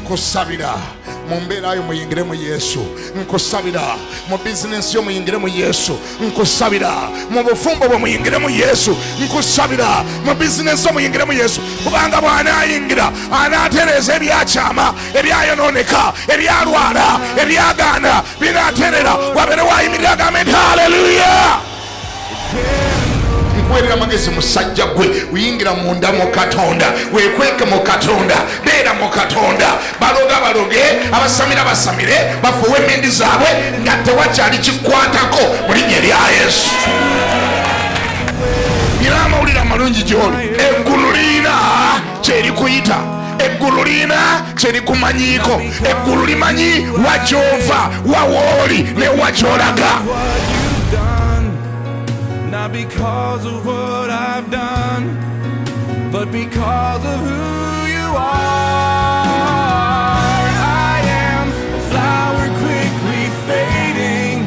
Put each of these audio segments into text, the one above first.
nkusabira mu mbeera yo muyingire mu Yesu, nkusabira mu bizinesi yo muyingire mu Yesu, nkusabira mu bufumbo bwo muyingire mu Yesu, nkusabira mu bizinesi yo muyingire mu Yesu, kubanga bw'anaayingira anaatereeza ebyakyama, ebyayononeka, ebyalwala, ebyagaana binaaterera. Wabere wayimirira agambe nti haleluya. Nkuweerera amagezi musajja gwe, uyingira munda mu Katonda, weekweke mu Katonda, beera mu Katonda. Baloga baloge, abasamira basamire, bafuwe emmindi zaabwe nga tewakyali kikwatako mu linnya erya Yesu. Nina amawulire amalungi gy'oli. Eggulu liina kyerikuyita, eggulu liina kyerikumanyiiko, eggulu limanyi wakyova, wawooli ne wakyolaga. Not because of what I've done, but because of who you are. I am a flower quickly fading,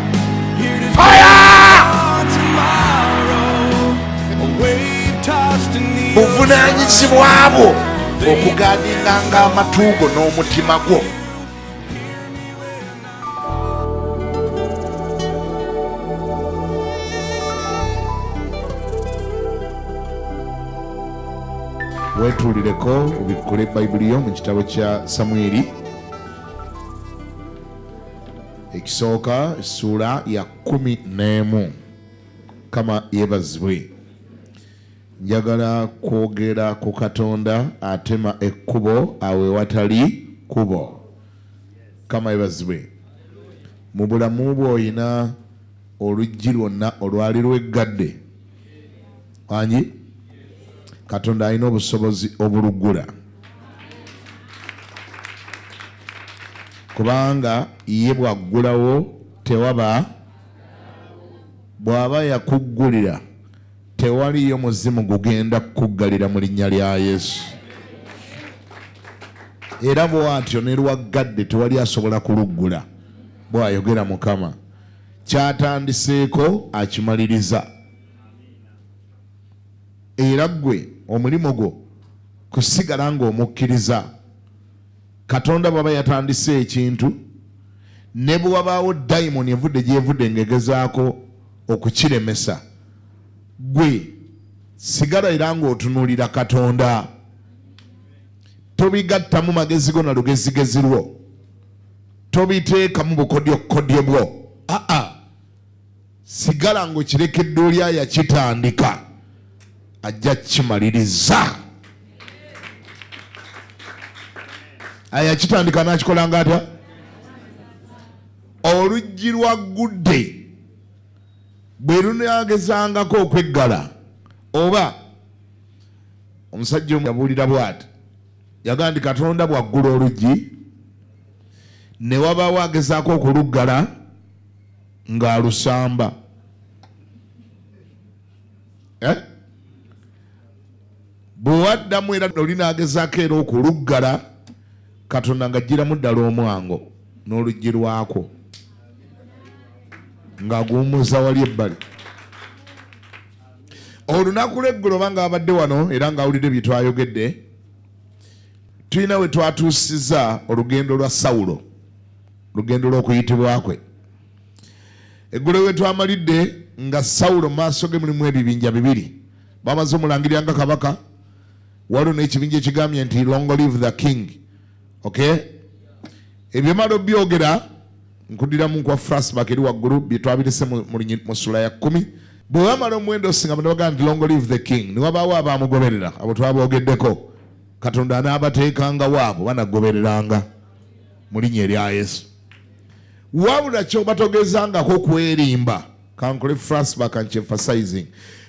here to on tomorrow, a wave tossed in the buvunaanyizibwa bwo okugaadinganga amatu go n'omutima gwo. Wetuulireko obikkule Bayibuli yo mu kitabo kya Samwiri ekisooka essuula ya 11. Kama yeebazibwe. Njagala kwogera ku Katonda atema ekkubo awe watali kubo. Kama yeebazibwe. Mu bulamu bwo oyina oluggi lwonna olwali lweggadde. Wangi? Katonda alina obusobozi obuluggula, kubanga ye bwaggulawo tewaba, bw'aba yakuggulira tewaliyo muzimu gugenda kukuggalira mu linnya lya Yesu. Era bw'atyo ne lwaggadde tewali asobola kuluggula, bw'ayogera Mukama. Kyatandiseeko akimaliriza. Era ggwe omulimu gwo kusigala ng'omukkiriza. Katonda bw'aba yatandise ekintu, ne bwe wabaawo dayimoni evudde gyevudde ng'egezaako okukiremesa, gwe sigala era ng'otunuulira Katonda. Tobigattamu magezi go na lugezigezi lwo, tobiteekamu bukodyokodyo bwo. Sigala ng'okirekedde oli ayakitandika ajja kimaliriza. Ayakitandika n'akikolanga atya? Oluggi lwaggudde bwe lunaagezangako okweggala, oba omusajja omu yabuulira bw'ati, yagamba nti Katonda bwaggula oluggi ne wabaawo agezaako okuluggala ng'alusamba. Bwe waddamu era olinagezaako era okuluggala, Katonda ng'ajjiramu ddala omwango n'oluggi lwako ng'aguwummuza wali ebbali. Olunaku lw'eggulo oba ng'abadde wano era ng'awulidde bye twayogedde, tulina we twatuusizza olugendo lwa Sawulo, olugendo lw'okuyitibwa kwe. Eggulo we twamalidde nga Sawulo mu maaso ge mulimu ebibinja bibiri. Bamaze omulangirira nga kabaka, waliwo n'ekibinja ekigambye nti long live the king. Okay? Ebyo mala obyogera nkudiramu nkwa flashback eri waggulu bye twabirese mu ssula ya 10. Bwe bamala omuwendo osinga ne bagamba nti long live the king, ne wabaawo abaamugoberera, abo twaboogeddeko. Katonda anaabateekanga waabo banagobereranga mu linnya erya Yesu. Wabula kyobatogezangako kwerimba, kankole flashback and emphasizing,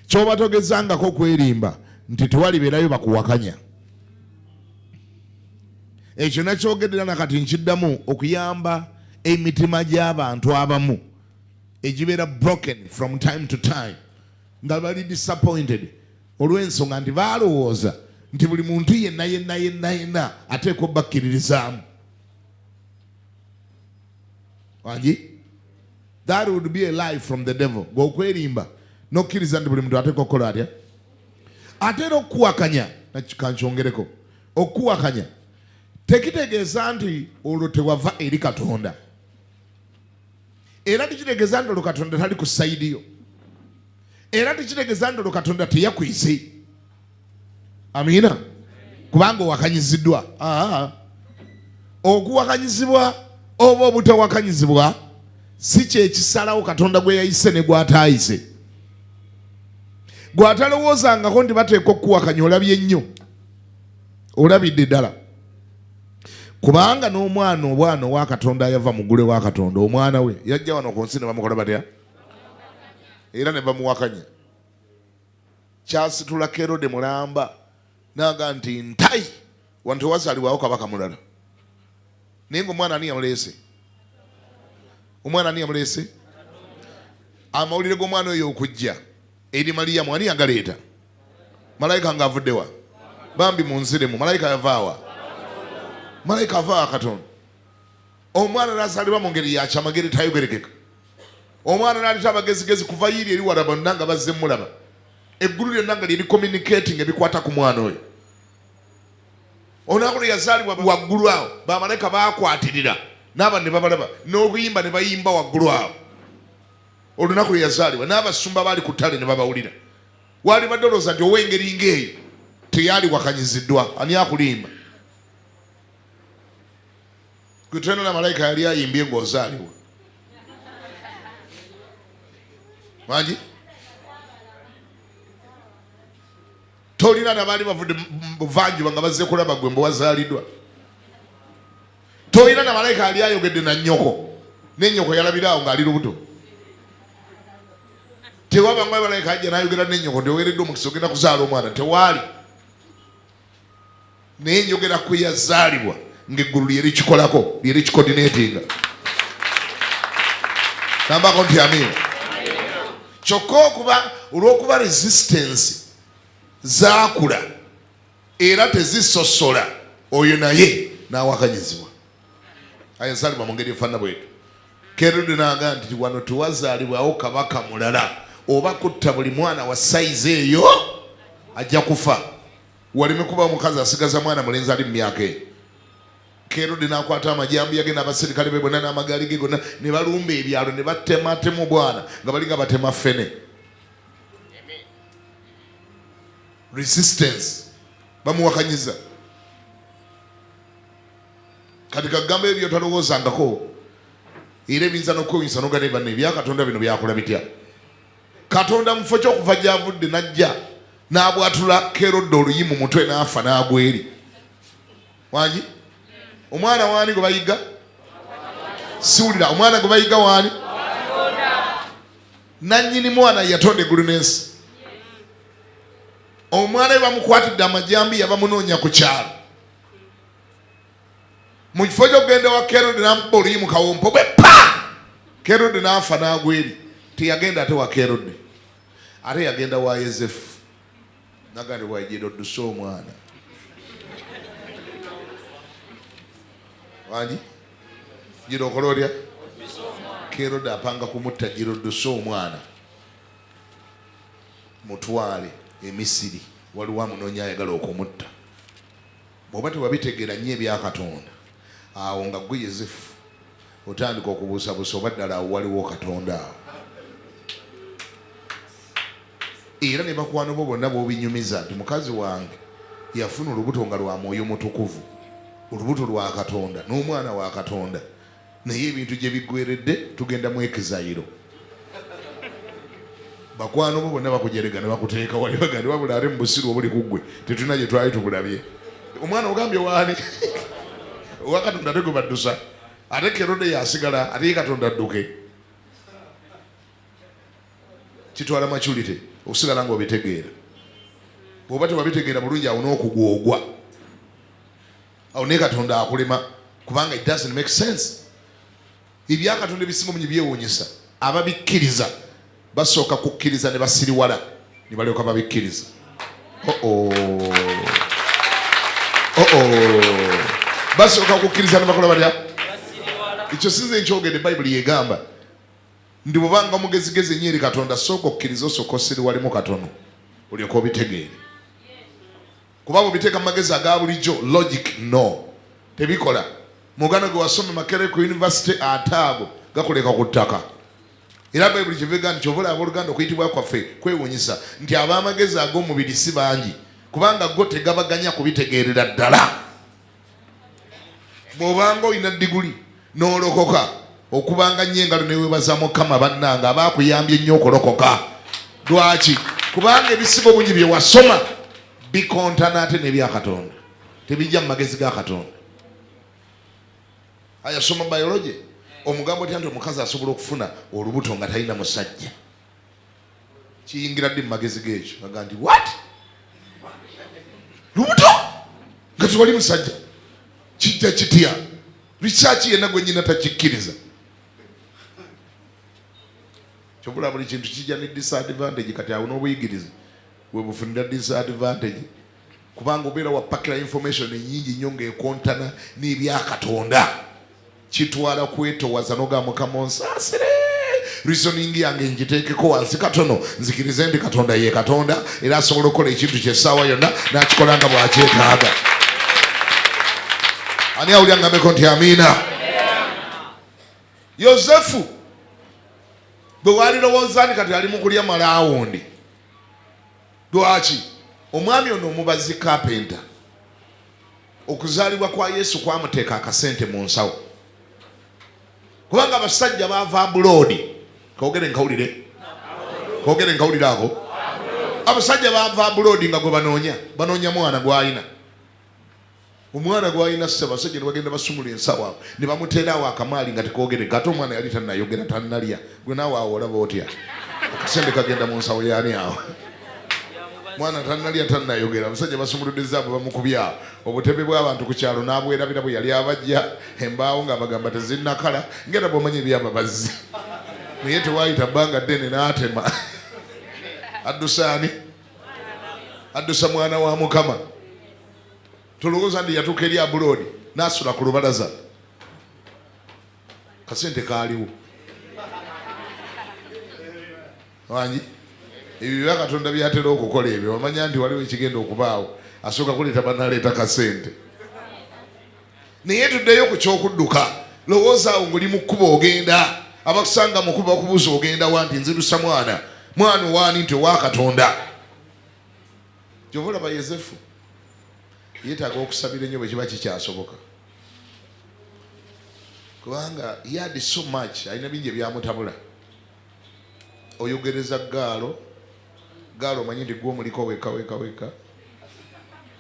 kyobatogezangako kwerimba nti tewalibeerayo bakuwakanya. Ekyo nakyogedera nakati nkiddamu okuyamba emitima gy'abantu abamu egibeera broken from time to time, nga bali disappointed olw'ensonga nti baalowooza nti buli muntu yenna ateeka obbakkiririzaamu. Wangi? That would be a lie from the devil. Gw'okwerimba n'okkiriza nti buli muntu ateeka okukola atya? Ate era okuwakanya, kankyongereko, okuwakanya tekitegeeza nti olwo tewava eri Katonda, era tekitegeeza nti olwo Katonda tali ku sayidi yo, era tekitegeeza nti olwo Katonda teyakwise. Amiina. Kubanga owakanyiziddwa. Okuwakanyizibwa oba obutawakanyizibwa si kyekisalawo Katonda gwe yayise ne gw'ataayise. Gw'atalowoozangako nti bateekwa okuwakanya, olabye nnyo, olabidde ddala. Kubanga n'omwana obwana owa Katonda yava mu ggule wa Katonda, omwana we yajja wano ku nsi ne bamukola batya? Era ne bamuwakanya. Kyasitula Kerode mulamba naga nti ntayi wano tewazaalibwawo kabaka mulala. Naye ng'omwana ani yamuleese? Omwana ani yamuleese? Amawulire g'omwana oyo okujja eri Maliyamu ani yagaleeta? Malayika ng'avuddewa? Bambi munziremu, malayika yavaawa? Malayika avaawa Katonda. Omwana n'azaalibwa mu ngeri ya kyamagere tayogerekeka. Omwana n'aleeta abagezigezi kuva yiri eri wala bonna nga bazze mulaba. Eggulu lyonna nga liri communicating ebikwata ku mwana oyo. Olunaku lwe yazaalibwa waggulu awo bamalayika baakwatirira n'aba ne babalaba n'okuyimba ne bayimba waggulu awo. Olunaku lwe yazaalibwa n'abasumba baali ku ttale ne babawulira. Waali badolooza nti ow'engeri ng'eyo teyaali wakanyiziddwa, ani akulimba? Gwe tulina na malayika yali ayimbye ng'ozaalibwa. Mangi? Tolina nabaali bavudde buvanjuba nga bazze kulaba gwe mbu wazaaliddwa. Tolina na malayika ali ayogedde na nnyoko, ne nnyoko yalabiraawo ng'ali lubuto. Tewaba nga malayika ajja n'ayogera ne nnyoko nti oweereddwa omukisa ogenda kuzaala omwana, tewaali. Naye njogera ku yazaalibwa ng'eggulu lyeri kikolako, lyeri kikoordinatinga. Nambako nti amiina. Kyokka okuba olw'okuba resistance zaakula era tezisosola, oyo naye n'awakanyizibwa. Ayazaalibwa mu ngeri efaanana bwetyo. Kerode n'agamba nti wano tewazaalibwawo kabaka mulala, oba kutta buli mwana wa sayizi eyo ajja kufa. Waleme kuba omukazi asigaza mwana mulenzi ali mu myaka eyo. Kerode n'akwata amajambi yage n'abaserikale be bonna n'amagaali ge gonna ne balumba ebyalo ne batematema obwana nga bali nga batema ffene. Resistance bamuwakanyiza. Kati kagamba ebyo talowoozangako era ebiyinza n'okwewunyisa n'ogana banne ebya Katonda bino byakola bitya. Katonda mu kifo ky'okuva gy'avudde n'ajja n'abwatula Kerode oluyi mu mutwe n'afa n'agwa eri. Wangi? Omwana waani gwe bayiga? Siwulira, omwana gwe bayiga waani? Nannyini mwana yatonda eggulu n'ensi. Omwana we bamukwatidde amajambi yabamunoonya ku kyalo. Mu kifo ky'okugenda wa Kerode n'amukuba oluyi mu kawompo bwe pa! Kerode n'afa n'agwa eri. Teyagenda ate wa Kerode, ate yagenda wa Yozefu. Naga nti wajjira odduse omwana. Wangi? Jira okola olya? Kerode apanga kumutta, jira odduse omwana mutwale e Misiri, waliwo amunoonya ayagala okumutta. Bw'oba tewabitegeera nnyo ebya Katonda, awo nga gwe Yozefu otandika okubuusabuusa oba ddala awo waliwo Katonda awo. Era ne bakwano bo bonna b'obinyumiza nti mukazi wange yafuna olubuto nga lwa Mwoyo Mutukuvu, olubuto lwa Katonda n'omwana wa Katonda, naye ebintu gye biggweredde tugenda mu ekizayiro. Bakwano bo bonna bakujerega ne bakuteeka wali bagandi wabula ate mu busiru obuli ku ggwe tetulina gye twali tubulabye. Omwana ogambye waani? Owa Katonda ate gwe baddusa, ate Kerode yasigala ate ye Katonda adduke. Kitwala maturity okusigala ng'obitegeera. Bw'oba tewabitegeera bulungi awo n'okugwa ogwa. Awo ne Katonda akulema kubanga it doesn't make sense. Ebya Katonda ebisinga omunyi byewuunyisa. Ababikkiriza basooka kukkiriza ne basiriwala ne balyoka babikkiriza. Basooka kukkiriza ne bakola batya? Ekyo sinze nkyogedde Bayibuli yegamba. Ndi bw'obanga mugezigezi nnyo eri Katonda sooka okkiriza osooka osiriwalemu katono olyoka obitegeere. Kuba bw'obiteeka mu magezi aga bulijjo logic no. tebikola. Mugano gwe wasoma Makerere ku university ataago gakoleka ku ttaka. Era Bayibuli kivuga nti kyovula abooluganda okuyitibwa kwaffe kwewuunyisa nti ab'amagezi ag'omubiri si bangi kubanga go tegabaganya kubitegeerera ddala. Bw'obanga olina diguli n'olokoka okubanga nnyo engalo neweebaza Mukama bannanga aba akuyambye nnyo okolokoka. Lwaki? Kubanga ebisibo bungi bye wasoma bikontana ate n'ebya Katonda, tebijja mu magezi ga Katonda. Ayasoma biology omugambo nti omukazi asobola okufuna olubuto nga talina musajja kiyingira ddi mu magezi g'ekyo aga nti what lubuto nga tewali musajja kijja kitya? Research yenna gwe nyina takikkiriza. Kyobula buli kintu kijja ne disadvantage. Kati awo n'obuyigiriza bwe bufunira disadvantage kubanga obeera wapakira information enyingi nnyo ng'ekontana n'ebya Katonda. Kitwala kwetowaza noga Mukama onsaasire reasoning yange njiteekeko wansi katono nzikirize ndi Katonda ye Katonda era asobola okukola ekintu kyessaawa yonna n'akikola nga bw'akyetaaga. Ani awulira ngambeko nti amiina? Yosefu bwe walirowooza nti kati ali mu kulya malawundi. Lwaki? Omwami ono omubazi kapenta okuzaalibwa kwa Yesu kwamuteeka akasente mu nsawo. Kubanga abasajja baava abroad. Kogere nkawulire. Kogere nkawulire ako. Abasajja baava abroad nga gwe banoonya mwana gw'alina. Omwana gw'alina ssebo abasajja ne bagenda basumula ensawo ne bamuteerawo akamaali nga tekogere gato omwana yali tannayogera tannalya. Gwe naawe awo olaba otya? Akasente kagenda mu nsawo yaani awo. Mwana tannalya tannayogera abasajja basumuludde abo bamukubya obutebe bw'abantu ku kyalo n'abwerabira bwe yali abajja embaawo ng'abagamba tezinnakala ngenda bw'omanyi eby'ababazi naye tewaayita bbanga ddene n'atema addusaani addusa mwana wa Mukama. Tolowooza ndi yatuuka eri abulodi n'asula ku lubalaza kasente kaaliwo wangi ebyo bya Katonda byatera okukola ebyo bamanya nti waliwo ekigenda okubaawo asooka kuleeta banaleeta kasente. Naye tuddeyo ku kyokudduka. Lowooza awo ng'oli mu kkubo ogenda abakusanga mu kkubo bakubuuza ogenda wa nti nzirusa mwana waani nti owa Katonda. Kyova olaba Yosefu yeetaaga okusabira ennyo bwe kiba kikyasoboka kubanga he had so much alina bingi ebyamutabula. Oyogereza gaalo omanyi nti gwe omuliko weka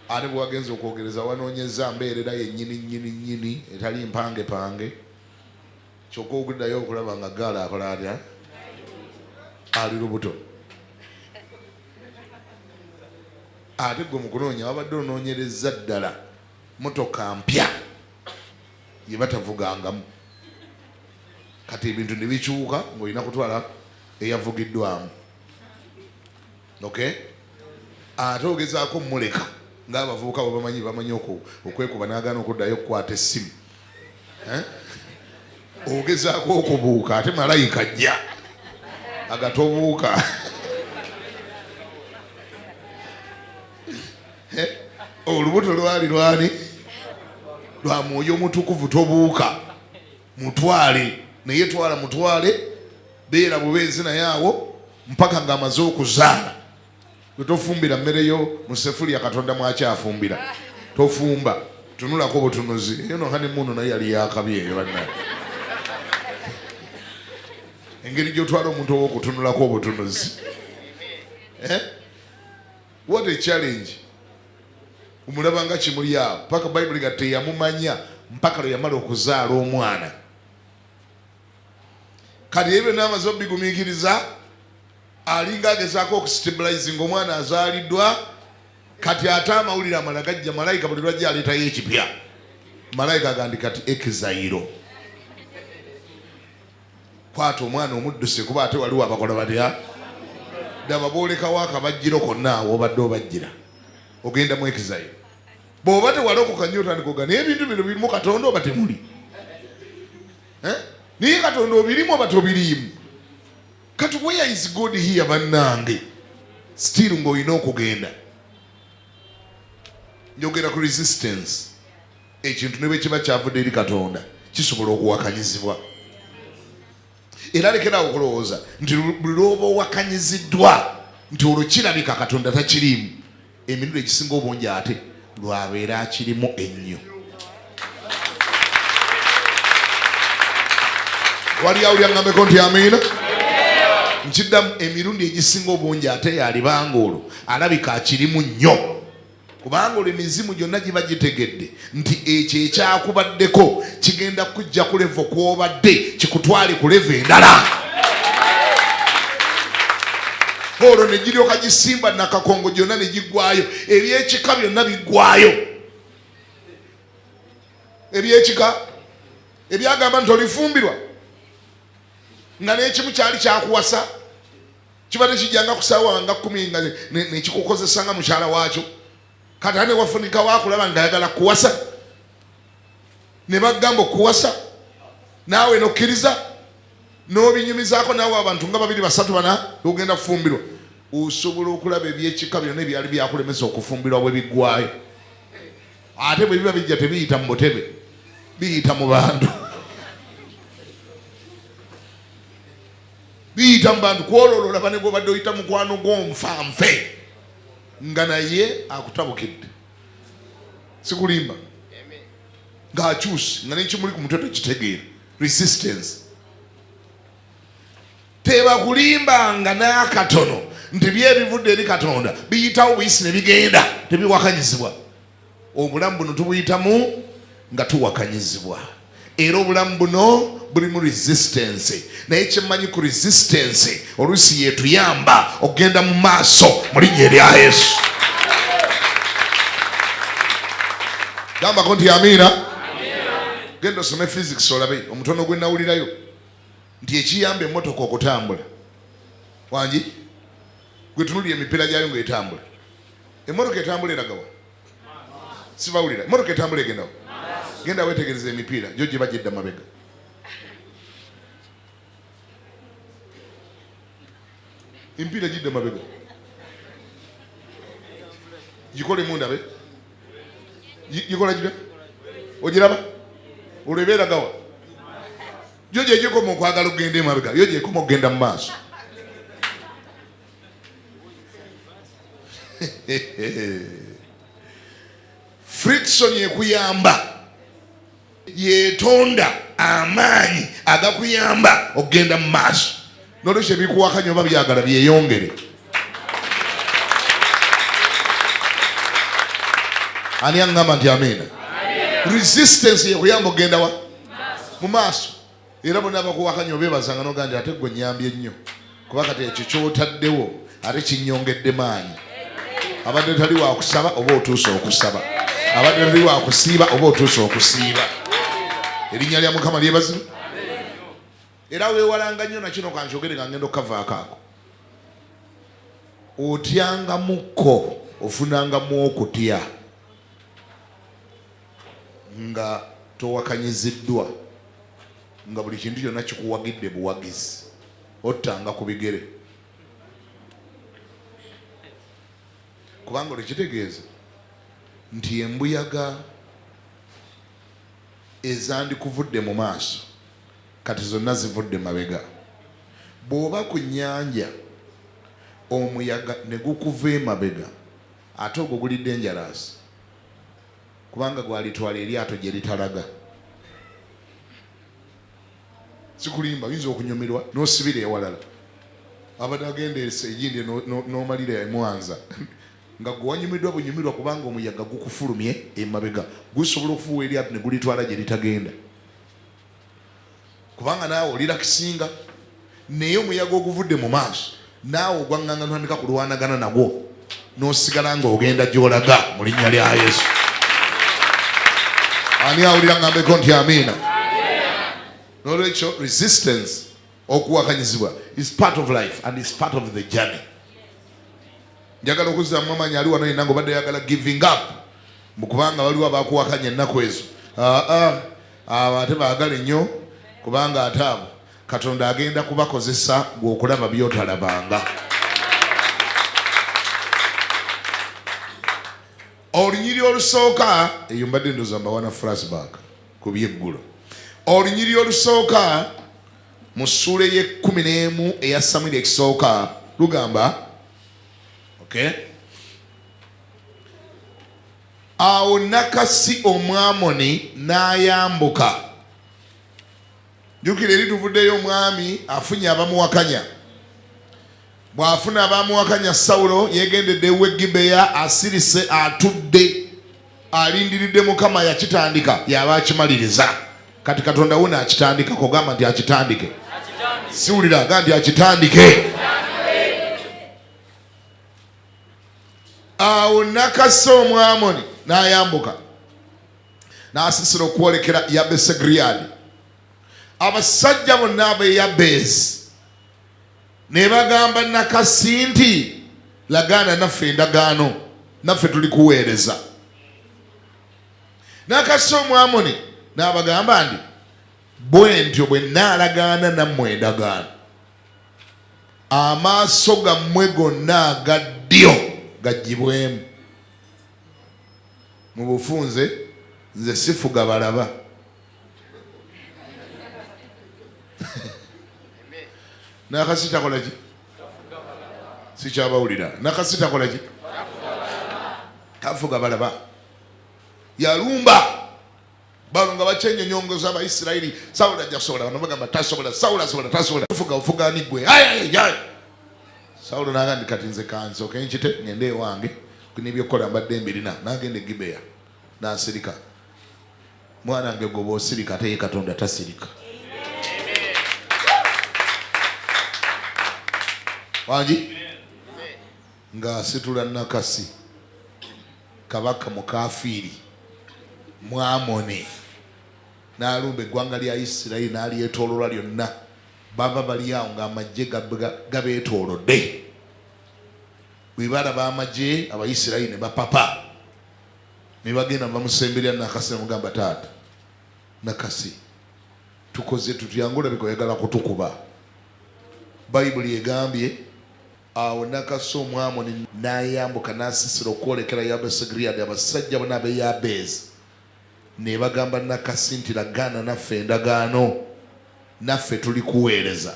ate bwe wagenza okwogereza wanoonyeza mbeerera yennyini etali mpange kyokka oguddayo okulaba nga gaalo akola atya ali lubuto. Ate gwe mu kunoonya wabadde onoonyereza ddala motoka mpya ye batavugangamu. Kati ebintu ne bikyuka ng'olina kutwala eyavugiddwamu. Okay? Ate ogezaako muleka ng'abavubuka bwe bamanyi okwekuba n'agaana okuddayo okukwata essimu. Ogezaako okubuuka ate malayika ajja agatobuuka. Olubuto lwali lwani? Lwa Mwoyo Omutukuvu. Tobuuka mutwale naye twala mutwale beera bubeezi naye awo mpaka ng'amaze okuzaala. Tofumbira mmereyo mu sefulya Katonda mwakyafumbira. Tofumba tunulako butunuzi eyo noka ne muno naye yali yakabi eyo banna. Engeri gy'otwala omuntu ow'okutunulako obutunuzi. What a challenge. Omulaba nga kimuli awo paka Bayibuli nga teyamumanya mpaka lwe yamala okuzaala omwana. Kati ebyo n'amaze obigumiikiriza alinga agezaako okusitabilizing omwana azaaliddwa. Kati ate amawulire amala gajja malayika buli lwajja aleetayo ekipya. Malayika agandi kati ekizayiro kwata omwana omudduse kuba ate waliwo abakola batya ddaba boolekawo akabajjiro konna awo obadde obajjira ogenda mu ekizayiro. Bw'oba tewalokoka nnyo otandika oga naye ebintu bino birimu Katonda oba temuli? Naye Katonda obirimu oba tobiriimu? Kati where is God here bannange? Still ng'olina okugenda. Njogera ku resistance. ekintu ne bwe kiba kyavudde eri Katonda kisobola okuwakanyizibwa. Era lekerawo okulowooza nti buli lw'oba owakanyiziddwa nti olwo kirabika Katonda takiriimu, emirundi egisinga obungi ate lwabeera akirimu ennyo. Wali awulira ngambeko nti amiina? Nkiddamu, emirundi egisinga obungi ate yalibanga olwo alabika akirimu nnyo, kubanga olwo emizimu gyonna giba gitegedde nti ekyo ekyakubaddeko kigenda kujja ku levo kw'obadde kikutwale ku levo endala. Olwo ne giryoka gisimba nakakongo gyonna ne giggwayo, ebyekika byonna biggwayo. Ebyekika ebyagamba nti olifumbirwa nga n'ekimu kyali kyakuwasa, kiba tekijjanga kusaawa nga 10 nga nekikukozesa nga mukyala waakyo, kati ane wafunika waakulaba ng'ayagala kuwasa, ne bagamba okuwasa naawe nokkiriza n'obinyumizaako naawe abantu nga 2 3 4 ogenda kufumbirwa. Osobola okulaba ebyekika byonna ebyali byakulemesa okufumbirwa bwe biggwayo. Ate bwe biba bijja tebiyita mu butebe, biyita mu bantu. Biyita mu bantu. Kwolwo olaba ne gw'obadde oyita mukwano gw'omufanfe nga naye akutabukidde, sikulimba ng'akyusi nga n'ekimuli ku mutwe tekitegeera. Resistance. Tebakulimbanga n'akatono nti byebivudde eri Katonda biyitawo buyisi ne bigenda, tebiwakanyizibwa. Obulamu buno tubuyitamu nga tuwakanyizibwa, era obulamu buno bulimu resistance. Naye kyemmanyi ku resistance oluusi yetuyamba okgenda mu maaso mu linnya erya Yesu. Gambako nti amiina. Genda osome physics olabe omutono gwe nawulirayo nti ekiyamba emmotoka okutambula wangi gwe tunulira emipiira gyayo ng'etambula. Emmotoka etambula eragawa sibawulira. Emmotoka etambula egendawo. Genda wetegereza emipiira gyo gye bagidda mabega. Empiira gidda mabega. Gikole mundabe. Gikola gida. Ogiraba? Olwebeera gawa. Gyo gye gikoma okwagala okugenda emabega. Yo gye ekoma okugenda mu maaso. Friction yekuyamba, yetonda amaanyi agakuyamba okgenda mu maaso. Nolwekyo ebikuwakanya oba byagala byeyongere. Ani aŋŋamba nti amiina? Resistance yekuyamba okgenda wa? Mu maaso. Era bonna abakuwakanya obeebazanga n'ogamba nti ate gwe nnyambye nnyo, kuba kati ekyo ky'otaddewo ate kinnyongedde maanyi. Abadde tali wa kusaba oba otuuse okusaba, abadde tali wa kusiiba oba otuuse okusiiba. Erinnya lya Mukama lyebazibwe. Era weewalanga nnyo na kino kankyogere nga ngenda okukavaako ako. Otyangamukko ofunangamu okutya nga towakanyiziddwa, nga buli kintu kyonna kikuwagidde buwagizi, ottanga ku bigere. Kubanga olwekitegeeza nti embuyaga ezandikuvudde mu maaso kati zonna zivudde mabega. Bw'oba ku nnyanja omuyaga ne gukuva emabega, ate ogwo guli dangerous, kubanga gwalitwala eryato gye litalaga. Sikulimba, oyinza okunyumirwa n'osibira ewalala. Abadde agenda egindi n'omalira emwanza nga gwe wanyumiddwa bunyumirwa kubanga omuyaga gukufulumye emabega, gusobola okufuuwa eryato ne gulitwala gye litagenda. Kubanga naawe olira kisinga, naye omuyaga oguvudde mu maaso naawe ogwaŋŋanga n'otandika kulwanagana nagwo n'osigala ng'ogenda gy'olaga mu linnya lya Yesu. Ani awulira ngambeko nti amiina? N'olwekyo resistance, okuwakanyizibwa, is part of life and is part of the journey. Njagala okuzzamu amanyi ali wano yenna ng'obadde yagala giving up mukubanga waliwo abakuwakanya ennaku ezo. Abo ate baagala nnyo kubanga ate abo Katonda agenda kubakozesa gwe okulaba by'otalabanga. olunyiri olusooka eyo mbadde ndoza mbawana flashback ku byeggulo. Olunyiri olusooka mu ssuula ye-11 eya Samwiri ekisooka lugamba awo Nakasi Omwamoni n'ayambuka. Jjukira eri tuvuddeyo omwami afunye abamuwakanya. Bw'afuna abamuwakanya Sawulo yegendedde ewe Gibeya asirise atudde alindiridde Mukama yakitandika yaba akimaliriza. Kati Katonda wo n'akitandika kugamba nti akitandike. Siwulira nga nti akitandike. Awo Nakasi Omwamoni n'ayambuka n'asisira okwolekera Yabesegiriyadi. Abasajja bonna ab'e Yabesi ne bagamba Nakasi nti lagaana naffe endagaano, naffe tuli kuweereza. Nakasi Omwamoni n'abagamba nti bwe ntyo bwe nnaalagaana nammwe endagaano, amaaso gammwe gonna aga ddyo gaggyibwemu. Mu bufunze nze sifuga balaba. Nakasi takola ki? Sikyabawulira. Nakasi takola ki? Tafuga balaba. Yalumba balo nga bakyenyonyongoza Abayisirayiri. Sawulo ajja kusobola, bano bagamba tasobola. Sawulo asobola, tasobola. Tufuga ofuga ni ggwe. Sawulo n'agamba kati nze kansooke nkite ngende ewange n'ebyokukola mbadde mbirina. N'agenda e Gibeya n'asirika. Mwana wange gwe bw'osirika ate ye Katonda tasirika. Wangi nga asitula Nakasi kabaka mukafiiri Mwamoni n'alumba eggwanga lya Isirayiri n'alyetooloola lyonna. Baba bali awo ng'amagye gabeetoolodde. Bwe balaba amagye Abayisirayiri ne bapapa ne bagenda bamusemberera Nakasi ne mugamba, taata Nakasi tukoze tutyange olabika oyagala kutukuba. Bayibuli egambye awo Nakasi Omwamoni n'ayambuka n'asisira okwolekera Yabesegiriyadi. Abasajja bonna ab'e Yabesi ne bagamba Nakasi nti lagaana naffe endagaano, naffe tuli kuweereza.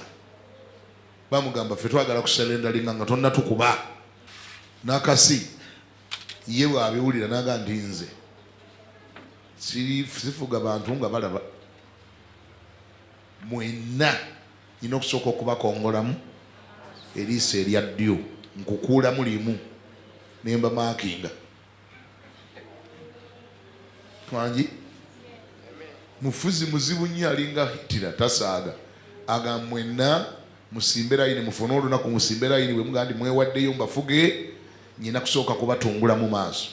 Bamugamba ffe twagala kuserendalinga nga tonna tukuba. Nakasi ye bw'abiwulira n'agamba nti nze sifuga bantu nga balaba. Mwenna nina okusooka okubakongolamu eriiso erya ddyo, nkukuulamu limu ne mbamaakinga. Twangi mufuzi muzibu nnyo alinga Hitira tasaaga. Agamba mwenna musimbe layini, mufune olunaku musimbe layini. Bwe mugamba nti mwewaddeyo mbafuge, nyina kusooka kubatungula mu maaso.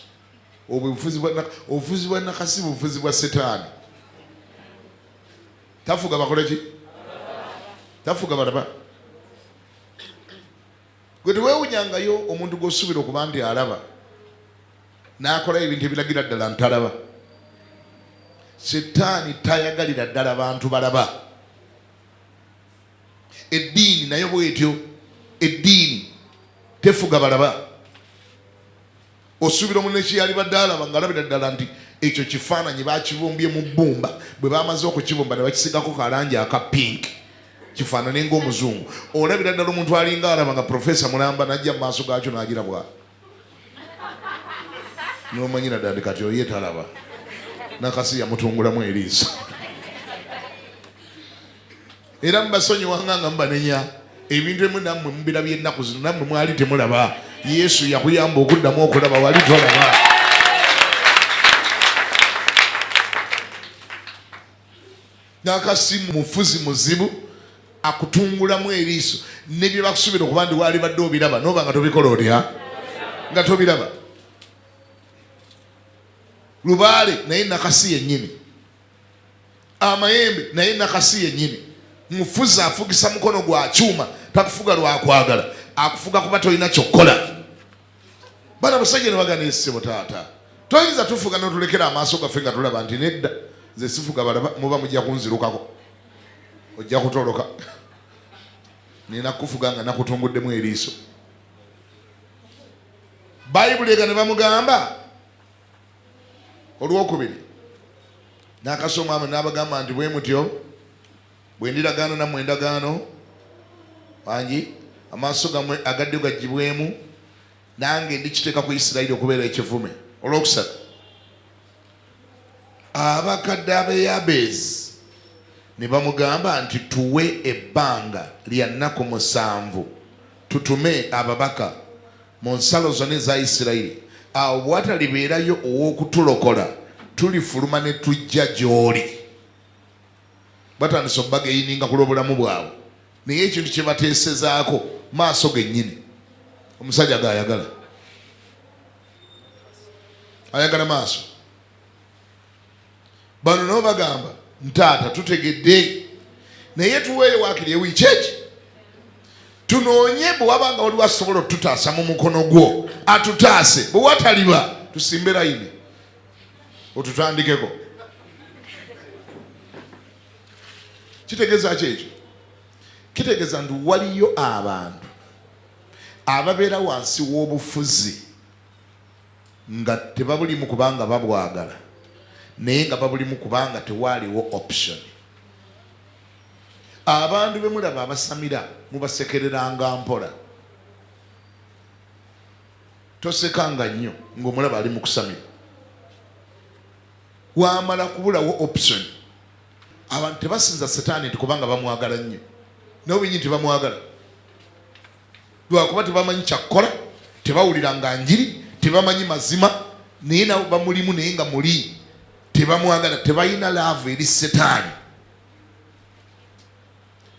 Obufuzi bwa Nakasi bufuzi bwa Setaani. Tafuga bakole ki? Tafuga balaba. Gwe teweewunyangayo omuntu gw'osuubira okuba nti alaba n'akola ebintu ebiragira ddala ntalaba. Setaani tayagalira ddala bantu balaba. Eddiini nayo bwetyo. Eddiini tefuga balaba. Osuubira omuntu ekiyalibadde alaba ng'alabira ddala nti ekyo kifaananyi baakibumbye mu bbumba. Bwe baamaze okukibumba ne bakisigako kalangi aka pinki kifaanane ng'omuzungu. Olabira ddala omuntu alinga alaba nga Profesa Mulamba n'ajja mu maaso gaakyo n'agira bwa n'omanyira ddala kati oyo ye talaba. Nakasi yamutungulamu eriiso. Era mubasonyiwanga nga mubanenya ebintu ebimu nammwe mubirabye ennaku zino, nammwe mwali temulaba. Yesu yakuyamba okuddamu okulaba, wali tolaba. Nakasi mufuzi muzibu akutungulamu eriiso ne bye bakusuubira okuba ndi waali badde obiraba n'oba nga tobikola otya nga tobiraba. Lubaale naye Nakasi yennyini. Amayembe naye Nakasi yennyini. Mufuzi afugisa mukono gwa kyuma, takufuga lwakwagala, akufuga kuba tolina kyokkola. Bana musajja ne bagana essebo taata. Toyinza tufuga n'otulekera amaaso gaffe nga tulaba nti nedda nze sifuga balaba, muba mujja kunzirukako. Ojja kutoloka. Nina kufuga nga nakutunguddemu eriiso. Bayibuli ega ne bamugamba olwokubiri n'akasomo amwe n'abagamba nti bwe mutyo bwe ndiragaano nammwe endagaano wangi amaaso gammwe agadde gaggibwemu nange ndikiteeka ku Isirayiri okubeera ekivume. Olwokusatu abakadde ab'Yabezi ne bamugamba nti tuwe ebbanga lya nnaku 7 tutume ababaka mu nsalo zonna eza Isirayiri, awo bwatalibeerayo ow'okutulokola tulifuluma ne tujja gy'oli. Batandise obbageyininga ku lw'obulamu bwabwe, naye ekintu kye bateesezaako maaso gennyini. Omusajja gayagala, ayagala maaso. Bano nabo bagamba ntaata tutegedde, naye tuweeyo waakiri ewiiki eki tunoonye bwe wabanga waliwo asobola otutaasa mu mukono gwo atutaase, bwe wataliba tusimbe layini otutandikeko. Kitegeeza ki ekyo? Kitegeeza nti waliyo abantu ababeera wansi w'obufuzi nga tebabulimu kubanga babwagala, naye nga babulimu kubanga tewaaliwo option. Abantu be mulaba abasamira mubasekereranga mpola, tosekanga nnyo ng'omulaba ali mu kusamira. Wamala kubulawo option. Abantu tebasinza Setaani nti kubanga bamwagala nnyo, nabo bennyini tebamwagala lwakuba tebamanyi kyakkola, tebawulira nga njiri, tebamanyi mazima, naye nabo bamulimu naye nga muli tebamwagala, tebalina laavu eri Setaani.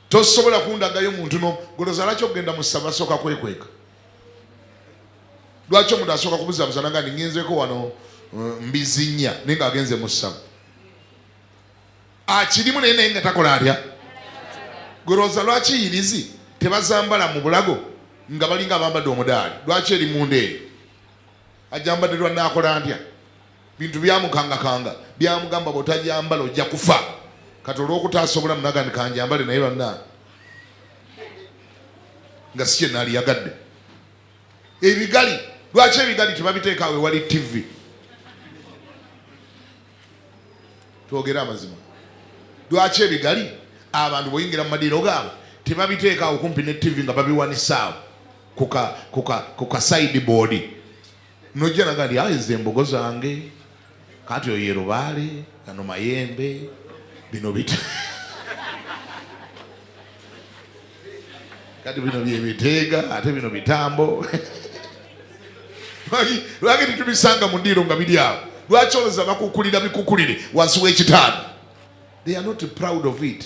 Tosobola kundagayo muntu no goloza lwaki okugenda mu ssaba asooka kwekweka? Lwaki omuntu asooka kubuzabuza nanga ndi ngenzeeko wano mbizinnya naye nga agenze mu ssaba? Akirimu naye nga takola atya? Goloza lwaki irizi tebazambala mu bulago nga balinga abambadde omudaali? Lwaki eri munda eyo ajambadde lwanaakola ntya? Bintu byamukangakanga, byamugamba bw'otajambala ojja kufa. Kati olw'okutaasobola munagani kanjambale naye banna nga si kyenaali yagadde. Ebigali, lwaki ebigali tebabiteeka awo ewali TV? Twogere amazima. Lwaki ebigali abantu bw'oyingira mu madiiro gaabwe tebabiteeka awo kumpi ne TV nga babiwanisa awo ku ka sideboard? Nojja naga ndi nze embogo zange kati oyo yerubaale gano mayembe bino bita kati bino byebiteega ate bino bitambo. Lwaki titubisanga mu ndiiro nga biri awo? Lwaki olowooza bakukulira bikukulire wansi w'ekitaano? They are not proud of it.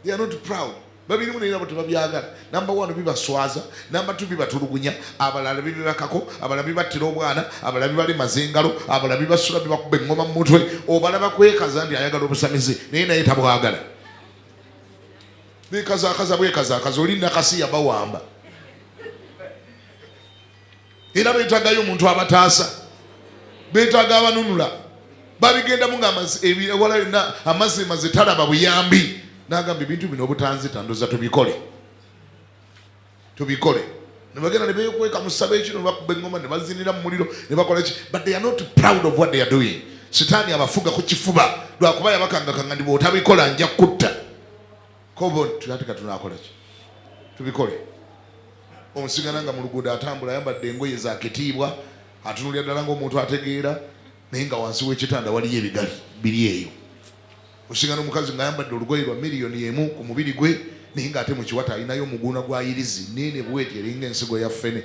They are not proud. Babirimu naye nabo tebabyagala. Number 1 bibaswaza, number 2 bibatulugunya, abalala bibakako, abalala bibattira obwana, abalala bibalemaza engalo, abalala bibasula bibakuba engoma mu mutwe, obalaba kwekaza nti ayagala obusamizi naye naye tabwagala. Bekazaakaza bwekazaakaza oli nakasi yabawamba. Era beetagayo omuntu abataasa, beetaga abanunula. Babigendamu ng'amazzi maze talaba buyambi. Nagamba ebintu bino obutanzita ndoza tubikole. Ne bagenda ne beekweka mu ssaba ekino ne bakuba engoma ne bazinira mu muliro ne bakola ki, but they are not proud of what they are doing. Sitaani abafuga ku kifuba lwakuba yabakangakanga ndi bw'otabikola nja kutta. Kobo ate tunaakola ki? Tubikole. Omusigana nga mu luguudo atambula ayambadde engoye za kitiibwa, atunulira ddala ng'omuntu ategeera, naye nga wansi w'ekitanda waliyo ebigali biri eyo. Osigana omukazi ng'ayambadde olugoye lwa $1,000,000 ku mubiri gwe, naye ng'ate mu kiwata alinayo omuguuna gwa irizi nene bweti eringa ensigo ya ffene.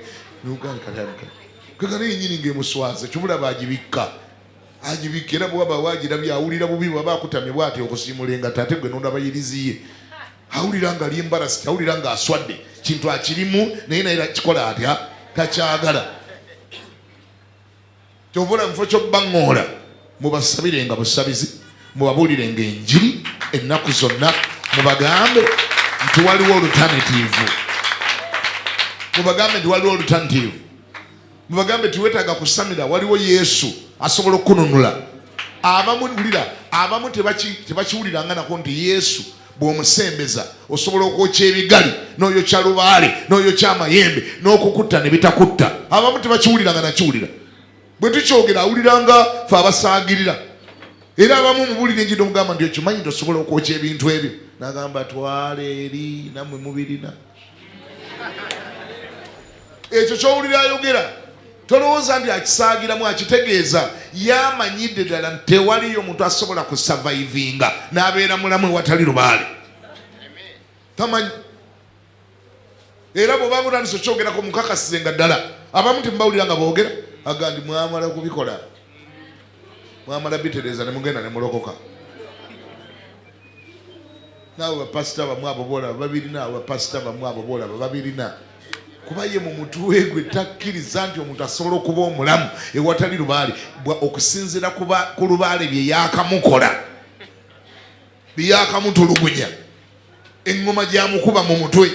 Kagana yennyini ng'emuswaze kyobulaba agibikka era bwe waba waagirabye awulira bubi bw'aba akutamye bw'ati okusiimula engata ate gwe n'ondaba irizi ye. Awulira nga ali embarasi, awulira nga aswadde, kintu akirimu naye naye kikola atya? Takyagala. Kyovula mufo ky'obbaŋŋoola mubasabirenga busabizi, mubabuulirenga enjiri ennaku zonna, mubagambe nti waliwo alternative. Mubagambe tiwetaaga kusamira, waliwo Yesu asobola okukununula. Abamu tebakiwuliranga nako nti Yesu bw'omusembeza osobola okwokya ebigali n'oyokya lubaale n'oyokya amayembe n'okukutta ne bitakutta. Abamu tebakiwuliranga nakiwulira. bwe tukyogera awuliranga fe abasaagirira era abamu mubulire enjiri omugamba nti okimanyi tosobola okwokya ebintu ebyo n'agamba twala eri nammwe mubirina ekyo kyowulira ayogera tolowooza nti akisaagiramu akitegeeza yamanyidde ddala nti tewaliyo omuntu asobola kusavaivinga n'abeera mulamu ewatali lubaale tamanyi era bw'obanga otandise okyogerako mukakasizenga ddala abamu tembawulira nga boogera aga ndi mwamala kubikola mwamala bitereeza ne mugenda ne mulokoka naawe bapasita bamwe abo boolaba babirina abo bapasita bamwe abo boolaba babirina kuba ye mu mutwe gwe takkiriza nti omuntu asobola okuba omulamu ewatali lubaale okusinziira ku lubaale bye yakamukola bye yakamutulugunya eŋŋoma gyamukuba mu mutwe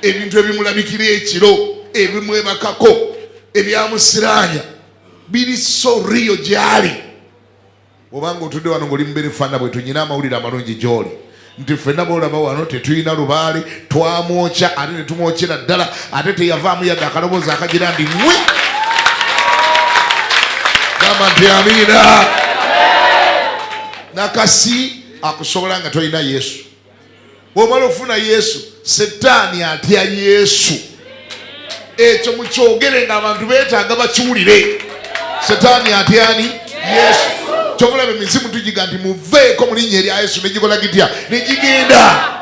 ebintu ebimulabikira ekiro ebimwebakako ebyamusiraanya biri so riyo gyali obanga otudde wano ng'oli mubere fana bwe tunyina amawulire amalungi gy'oli nti ffenna boolaba wano tetulina lubaale twamwokya ate ne tumwokyera ddala ate teyavaamu yadde akaloboozi akagira ndi mwe gamba nti amiina nakasi akusobola nga tolina yesu bw'omala okufuna yesu setaani atya yesu ekyo mukyogere ng'abantu beetaaga bakiwulire setaani atyani yesu kyobulaba emizimu tugiga nti muveeko mu linnya erya yesu negikola gitya negigenda.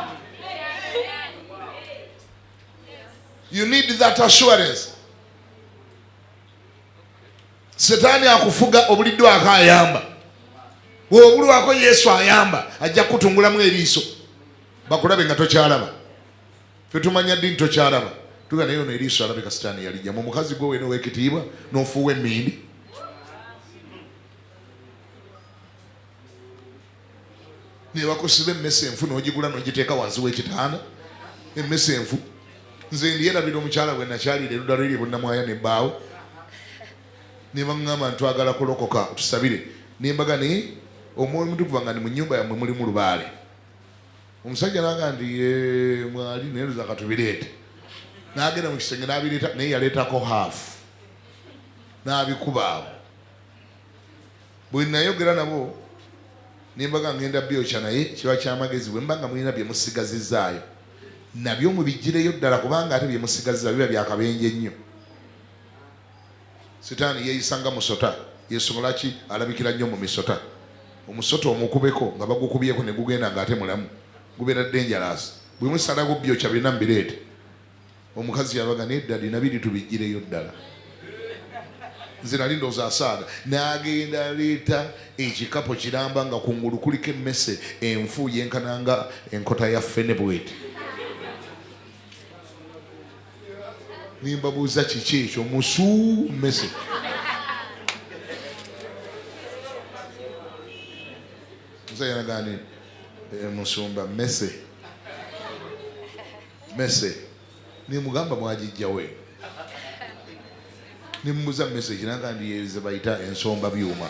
You need that assurance. Setaani akufuga obuliddwa akayamba bw'obulwako yesu ayamba ajja kutungulamu eriiso bakulabe nga tokyalaba ffe tumanya ddi tokyalaba tuga naye ono eriiso alabika setaani yalijjamu omukazi gwe weena ow'ekitiibwa n'ofuuwa emmindi nebakusiba emmese enfu n'ogigula n'ogiteeka wansi w'ekitaana emmese enfu nze ndiyerabira omukyala bwe nakyalira erudda lweri bunnamwaya nebbaawe nebaŋŋamba ntwagala kulokoka tusabire nembaga naye omwoyo mutukuvu nga ndi mu nnyumba yammwe mulimu lubaale omusajja naga nti mwali naye luzaka tubireete n'agenda mu kisenge n'abireeta naye yaleetako haafu n'abikubaawo bwe nayogera nabo nembaga ngenda byokya naye kiba kyamagezi bwe mbanga mulina bye musigazizaayo nabyo mubigireyo ddala kubanga ate bye musigaziza biba byakabenje nnyo. Setaani yeeyisanga musota yesobola ki alabikira nnyo mu misota omusota omukubeko nga bagukubyeko ne gugenda ng'ate mulamu gubeera dangerous bwe musalako byokya birina mubireete omukazi yabaga nedda dina biri tubigireyo ddala nze nali ndowooza asaaga n'agenda aleeta ekikapo kiramba nga kungulu kuliko emmese enfu yenkananga enkota ya ffene bweti nimbabuuza kiki ekyo musu mmese nzayagani musumba mese nimugamba mwagijjawe nimubuuza mmese kinaga ndi ze bayita ensomba byuma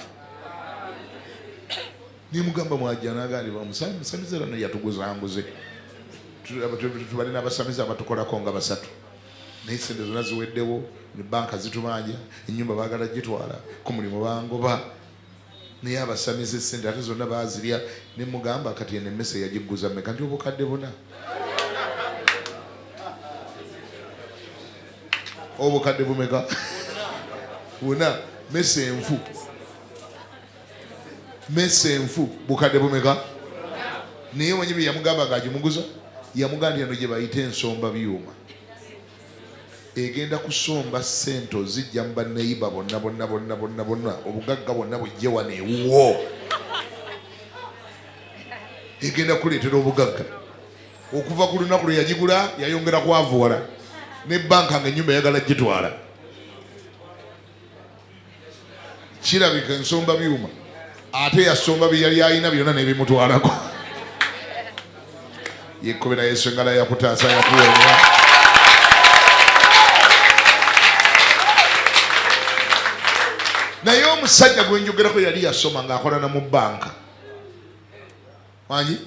nimugamba mwajja naga ndi bamusamize rano yatuguzanguze tubalina abasamize abatukolako nga basatu naye sente zonna ziweddewo ne banka zitumanja ennyumba baagala gitwala ku mulimu bangoba naye abasamize sente ate zonna baazirya ne mugamba kati eno emmese yagigguza mmeka nti obukadde buna obukadde bumeka buna mese enfu bukadde bumeka naye wanyi bye yamugamba ng'agimuguza yamugamba eno gye bayita ensomba byuma egenda kusomba sente zijja mu banneyiba bonna obugagga bonna bujje wano ewuwo egenda kuleetera obugagga okuva ku lunaku lwe yagigula yayongera kwavuwala ne banka nga ennyumba yagala gitwala kirabika ensomba byuma ate yasomba bye yali alina byonna nebimutwalako yekobera yesu engala yakutaasa yakuwonya naye omusajja gwe njogerako yali yasoma ng'akolana mu banka manyi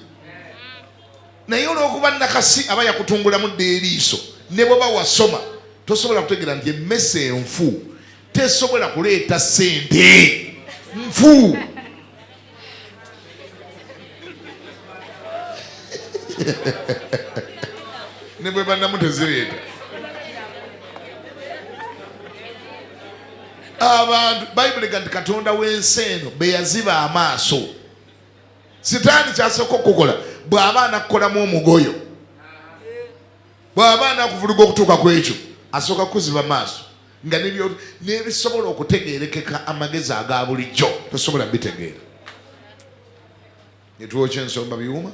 naye olw'okuba nakasi aba yakutungulamu dda eriiso ne bw'oba wasoma tosobola kutegeera nti emmese enfu tesobola kuleeta ssente nfu. Ne bwe bannamu tezireeta. Abantu Bayibuli gati Katonda w'ensi eno be yaziba amaaso. Sitaani kyasooka okukola bw'aba anakukolamu omugoyo, bw'aba anakuvuluga okutuuka ku ekyo, asooka kuziba maaso nga n'ebisobola okutegeerekeka amagezi aga bulijjo tosobola bitegeera. Ne twokya ensomba biwuma,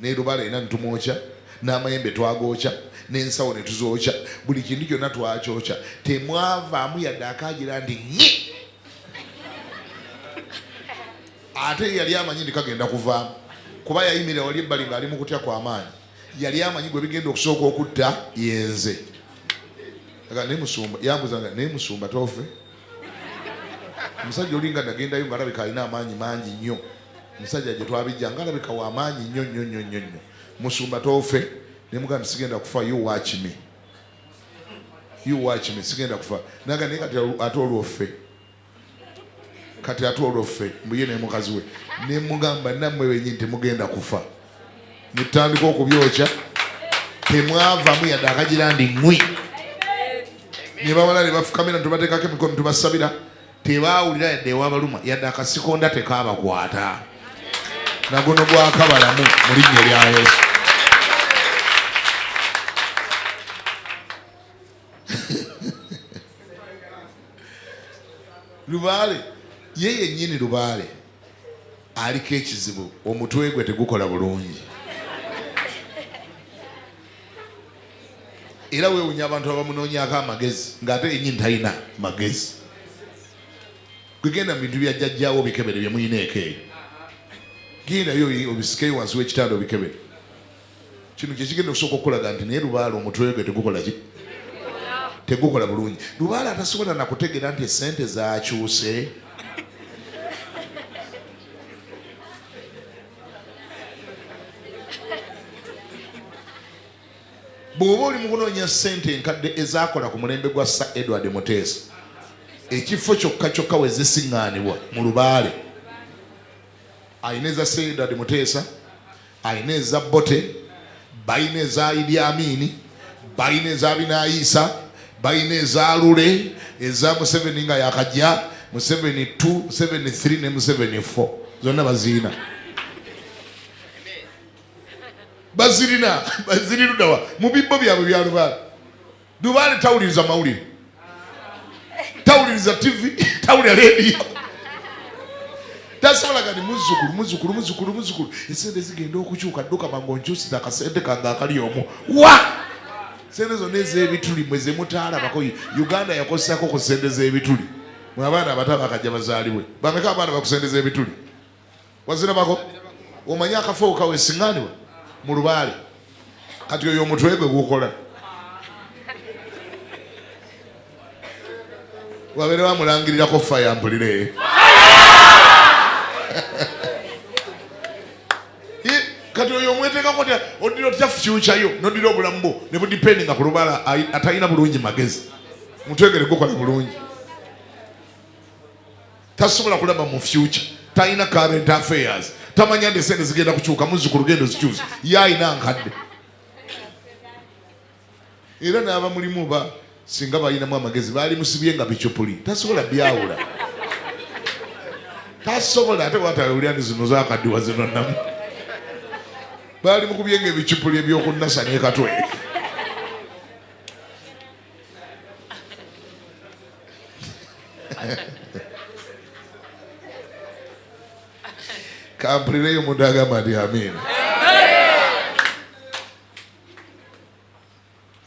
ne Lubaale era ne tumwokya, n'amayembe twagookya, n'ensawo ne tuzookya, buli kintu kyonna twakyokya. Temwavaamu yadde akaagira nti nnyi. Ate yali amanyi ndi kagenda kuvaamu kuba yayimirira wali ebbali ng'ali mu kutya kw'amaanyi. Yali amanyi gwe bigenda okusooka okutta yenze. Naye Musumba yambuzanga, naye Musumba toofe. Omusajja olinga nagendayo ng'alabika alina amaanyi mangi nnyo. Omusajja gye twabijja ng'alabika w'amaanyi nnyo nnyo nnyo nnyo. Musumba toofe. Ne mugamba sigenda kufa, you watch me. You watch me, sigenda kufa. Naga naye kati ate olwoffe. Kati ate olwoffe mbuye ne mukazi we. Ne mugamba nammwe bennyini temugenda kufa. Ne tutandika okubyokya. Temwavaamu yadde akagira ndi ngwi. Ne bawala ne bafukamira ne tubateekako emikono tubasabira. Tebaawulira yadde ewabaluma yadde akasikonda tekaabakwata. Naguno gwakabalamu mu linnya lya Yesu. Lubaale ye yennyini Lubaale aliko ekizibu, omutwe gwe tegukola bulungi. Era weewunya abantu abamunoonyaako amagezi ng'ate yennyini talina magezi. Gwegenda mu bintu bya jjajjaawo obikebere bye muyinaeko eyo. Gendayo obisikeyo wansi w'ekitanda obikebere. Kino kye kigenda okusooka okukulaga nti naye Lubaale omutwe gwe tegukola ki? Tegukola bulungi. Lubaale atasobola nakutegeera nti essente zaakyuse. Bw'oba oli mu kunoonya ssente enkadde ezaakola ku mulembe gwa Sir Edward Muteesa, ekifo kyokka kyokka we zisiŋŋaanibwa mu Lubaale, ayina eza Sir Edward Muteesa, ayina eza Bote, bayina eza Idi Amini, bayina eza Binaayisa, bayina eza Lule, eza Museveni nga yakajja, Museveni 2, Museveni 3 ne Museveni 4. Zonna baziina. Bazirina ludawa mu bibbo byabwe bya Lubaale. Lubaale tawuliriza mawulire, tawuliriza TV, tawulira radio. Tasobola gani muzzukulu esente zigenda okukyuka dduka mangu onkyusiza akasente kange akali omwo wa sente zonna ez'ebituli mwe ze mutaalabako. Uganda yakosako ku sente z'ebituli. Mwe abaana abato bakajja bazaalibwe bameka abaana bakusente z'ebituli wazirabako? Omanyi akafo kawesiŋŋaanibwa mu Lubaale. Kati oyo omutwe gwe gukola wabeere bamulangirirako faya mpulire. Kati oyo omweteekako odira otya future yo nodira obulamu bwo ne budipendinga ku Lubaale atalina bulungi magezi. Mutwegere gukola bulungi, tasobola kulaba mu future, talina current affairs, tamanya nti sente zigenda kukyuka, muzzukulu genda zikyusa, ye ayina nkadde. Era n'aba mulimu singa balinamu amagezi baali musibye nga bicupuli, tasobola byawula, tasobola ate watawulira nti zino zakaddiwa zino namu. Baali mukubye nga ebicupuli ebyokunnasa n'ekatwe. Kampulireyo omuntu agamba nti amiina.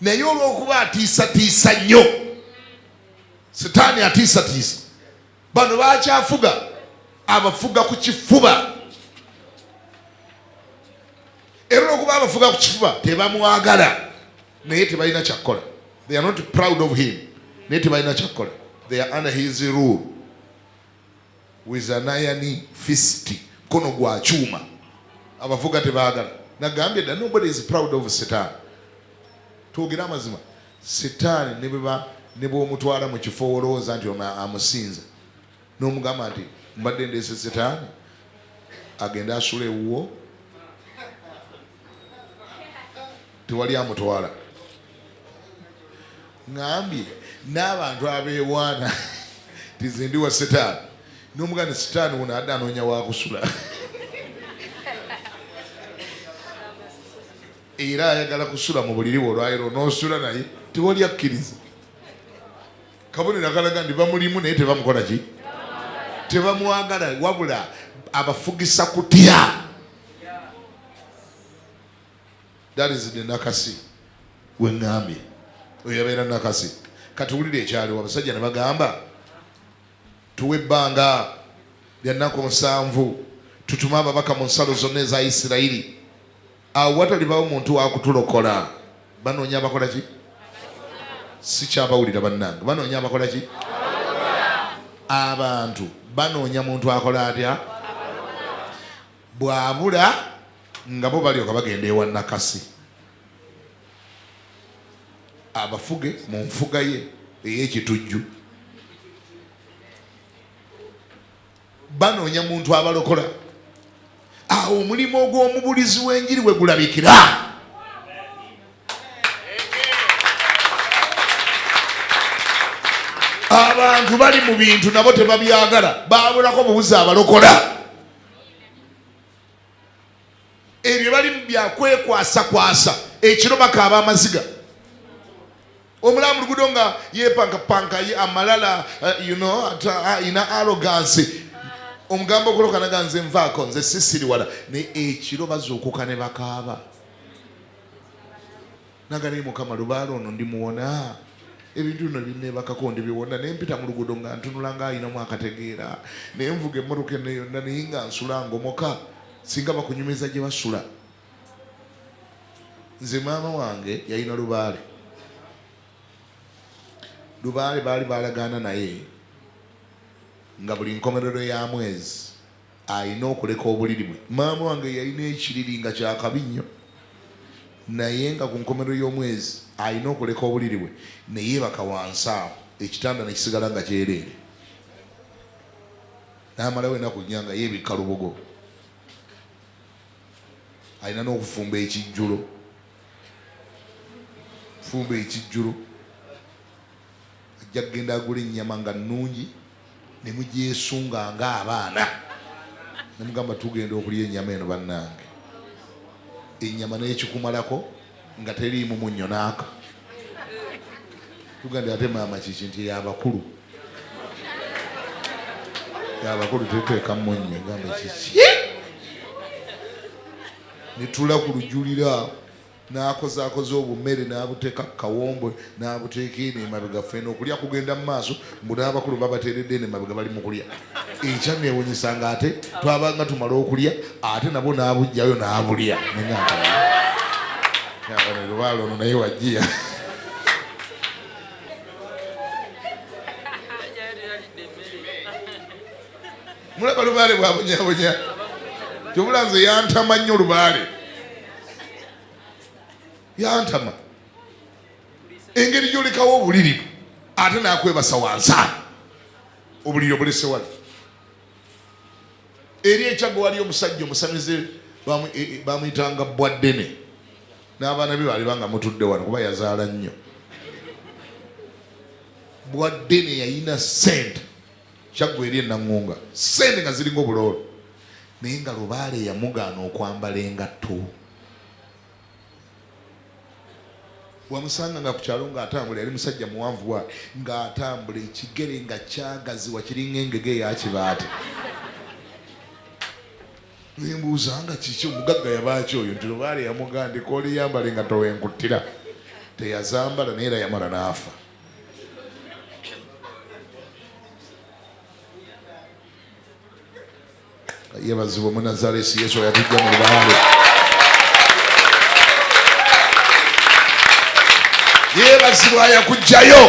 Naye olw'okuba atiisatiisa nnyo, Sitaani atiisatiisa, bano bakyafuga, abafuga ku kifuba. Era olw'okuba abafuga ku kifuba tebamwagala, naye tebalina kyakkola. They are not proud of him, naye tebalina kyakkola. They are under his rule with an iron fist, kono gwa kyuma. Abafuga tebaagala. Nagambye that nobody is proud of Sitaani. Twogera amazima, Sitaani ne beba ne bw'omutwala mu kifo olowooza nti amusinza n'omugamba nti mbadde ndeese setaani agende asula ewuwo tewali amutwala. Ngambye n'abantu abeewaana tizindiwa setaani n'omugamba nti setaani wuno adde anoonya wakusula era ayagala kusula mu buliri bwe olwaliro n'osula naye tewali akkiriza. Kabonero akalaga nti bamulimu naye tebamukola ki? Tebamwagala, wabula abafugisa kutya. That is the nakasi wengambye oyo yabeera nakasi. Katuwulire ekyaliwo abasajja ne bagamba tuwe ebbanga lya nnaku 7 tutume ababaka mu nsalo zonna eza Isirayiri. Awo watalibawo muntu wakutulokola. Banoonya abakola ki? Si kyabawulira bannange. Banoonya abakola ki? Abantu banoonya muntu akola atya? Bwabula nga bo balyoka bagenda ewa nakasi abafuge mu nfuga ye ey'ekitujju. Banoonya muntu abalokola. Awo omulimu ogw'omubulizi w'enjiri we gulabikira. Abantu bali mu bintu nabo tebabyagala, baabulako bubuzi abalokola. Ebyo bali mu byakwekwasakwasa ekiro bakaaba amaziga. Omulamu lugudo nga yepankapanka amalala ina arrogance. Omugambo okulokanaga nze nvaako nze sisiri wala ne ekiro bazuukuka ne bakaaba. Naga naye Mukama lubaala ono ndimuwona. Ebintu bino binneebakako ndibiwona ne mpita mu luguudo nga ntunula nga ayinamu akategeera naye nvuga emmotoka eno yonna naye nga nsula ngomoka singa bakunyumiza gye basula. Nze maama wange yalina lubaale. Lubaale baali baalagaana naye nga buli nkomerero ya mwezi ayina okuleka obuliri bwe. Maama wange yalina ekiriri nga kyakabi nnyo naye nga ku nkomerero y'omwezi ayina okuleka obuliri bwe ne yeebaka wansi awo ekitanda ne kisigala nga kyereere. N'amalawo ennaku nnya nga yeebikka lubugo. Ayina n'okufumba ekijjulo. Fumba ekijjulo ajja kugenda agula ennyama nga nnungi ne mugyesunga ng'abaana. Ne mugamba tugenda okulya ennyama eno bannange. Ennyama n'ekikumalako nga teriimu munnyo n'aka. Tugambye ate maama kiki nti y'abakulu. Y'abakulu teteeka munnyo ngamba kiki. Ne tula ku lujulira n'akoze obumere n'abuteeka kawombo n'abuteeka eno emabega ffena okulya kugenda mu maaso mbu n'abakulu babateeredde eno emabega bali mu kulya. Enkya neewunyisa nga ate twabanga tumala okulya ate nabo n'abugjayo n'abulya. Lubaale ono naye wajjiya. Mulaba lubaale bwabunyabunya. Kyobula nze yantama nnyo lubaale. Yantama. Engeri gy'olekawo obuliri ate n'akwebasa wansi. Obuliri obulese wali. Eri ekyago wali omusajja omusamize bamuyitanga Bwaddene. N'abaana be baali banga mutudde wano kuba yazaala nnyo. Bwaddene yayina ssente. Kyaggo eri ennaŋŋunga. Ssente nga ziringa obuloolo. Naye nga lubaale yamugaana okwambala engatto. Wamusanga nga ku kyalo ng'atambula yali musajja muwanvu ng'atambula ekigere nga kyagaziwa kiringa engege eyakibaate. Nembuuza nga kiki omugagga yabaaki oyo nti lubaale yamugandika oli yambale nga towenkuttira. Teyazambala naye era yamala n'afa. Yeebazibwe Munazaalesi Yesu yatujja mu lubaale. Yeebazibwe ayakugjayo.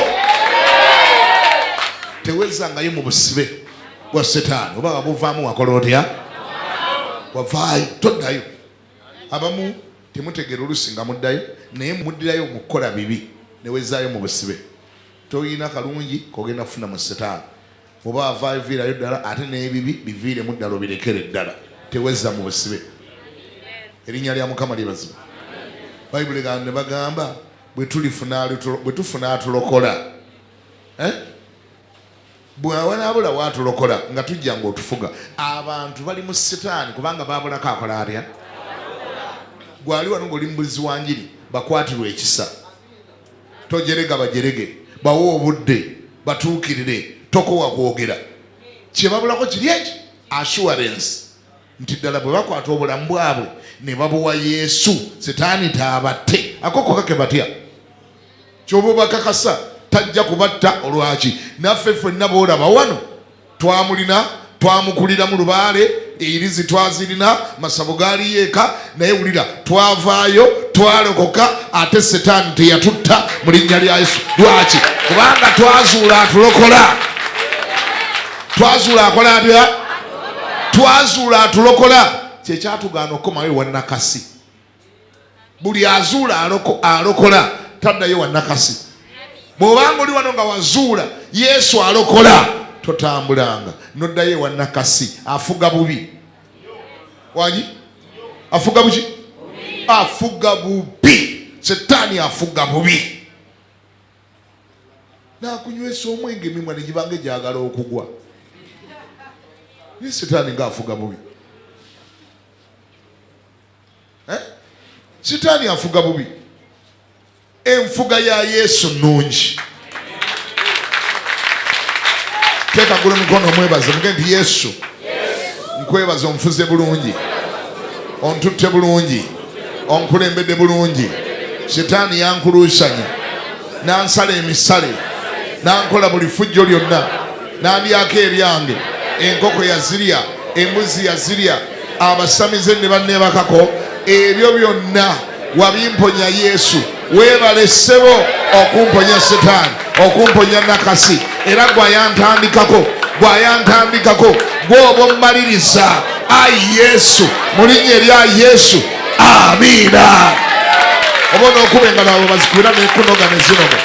Tewezangayo mu busibe bwa Setaani oba wabuvaamu wakola otya? Wavaayo toddayo. Abamu temutegeera oluusi nga muddayo naye muddirayo mu kukola bibi ne wezaayo mu busibe. toyina kalungi kogenda kufuna mu setaani oba avaayo viirayo ddala ate n'ebibi biviiremu ddala obirekere ddala tewezza mu busibe. Erinnya lya Mukama lyebazibwe. Bayibuli ne bagamba bwe tufuna atulokola bwawanaabula waatulokola nga tujja ng'otufuga. Abantu bali mu setaani kubanga baabulako akola atya. Gwali wano ng'oli mubulizi wa njiri bakwatirwa ekisa. Tojerega bajerege bawe obudde batuukirire tokowa kwogera. Kye babulako kiri eki assurance nti ddala bwe bakwata obulamu bwabwe ne babuwa Yesu setaani taabatte akoko kake batya. Kyoba bakakasa tajja kubatta olwaki. Naffe ffenna boolaba wano twamukulira mu lubaale erizi twazirina masabo gaali yeeka naye wulira twavaayo twalokoka ate setaani teyatutta mu linnya lya Yesu. Lwaki? Kubanga twazuula atulokola. Twazuula akola atya? Twazuula atulokola. Kyekyatugaana okukomayo wannakasi. Buli azuula alokola taddayo wannakasi. Bw'obanga oli wano nga wazuula Yesu alokola totambulanga noddayo wannakasi. Afuga bubi. Wanyi? Afuga buki? Afuga bubi. Setaani afuga bubi. Nakunywesa omwenge emimwa ne gibanga egyagala okugwa. Ye setaani ng'afuga bubi. Setaani afuga bubi. Enfuga ya Yesu nnungi. Teeka gula mikono omwebaze muge nti Yesu nkwebaza onfuze bulungi, ontutte bulungi, onkulembedde bulungi. Setaani yankuluusanya nansala emisale nankola buli fujjo lyonna nandyako ebyange. Enkoko yazirya, embuzi yazirya, abasamize ne banneebakako. Ebyo byonna wabimponya Yesu. Weebale ssebo okumponya setaani, okumponya nakasi. Era gwayantandikako gwoba ommaliriza. Ayi Yesu, mu linnya erya Yesu, amiina. Oba onookuba engalo abo bazikubira n'ekunoga ne zinoga.